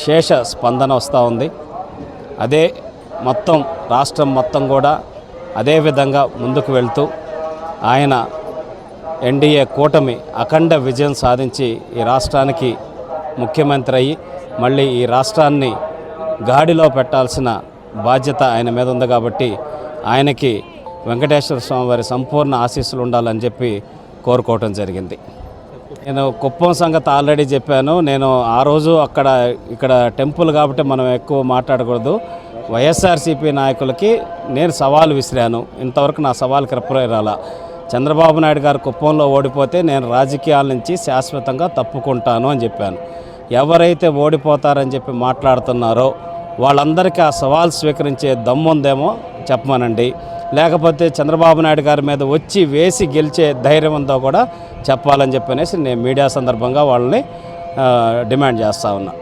విశేష స్పందన వస్తూ ఉంది. అదే మొత్తం రాష్ట్రం మొత్తం కూడా అదే విధంగా ముందుకు వెళ్తూ ఆయన ఎన్డీఏ కూటమి అఖండ విజయం సాధించి ఈ రాష్ట్రానికి ముఖ్యమంత్రి అయ్యి మళ్ళీ ఈ రాష్ట్రాన్ని గాడిలో పెట్టాల్సిన బాధ్యత ఆయన మీద ఉంది. కాబట్టి ఆయనకి వెంకటేశ్వర స్వామి వారి సంపూర్ణ ఆశీస్సులు ఉండాలని చెప్పి కోరుకోవటం జరిగింది. నేను కుప్పం సంగతి ఆల్రెడీ చెప్పాను. నేను ఆ రోజు ఇక్కడ టెంపుల్ కాబట్టి మనం ఎక్కువ మాట్లాడకూడదు. వైఎస్ఆర్సీపీ నాయకులకి నేను సవాల్ విసిరాను. ఇంతవరకు నా సవాల్కి రిప్లై రాలా. చంద్రబాబు నాయుడు గారు కుప్పంలో ఓడిపోతే నేను రాజకీయాల నుంచి శాశ్వతంగా తప్పుకుంటాను అని చెప్పాను. ఎవరైతే ఓడిపోతారని చెప్పి మాట్లాడుతున్నారో వాళ్ళందరికీ ఆ సవాల్ స్వీకరించే దమ్ముందేమో చెప్పమనండి. లేకపోతే చంద్రబాబు నాయుడు గారి మీద వచ్చి వేసి గెలిచే ధైర్యం ఉందో కూడా చెప్పాలని చెప్పనేసి నేను మీడియా సందర్భంగా వాళ్ళని డిమాండ్ చేస్తూ ఉన్నా.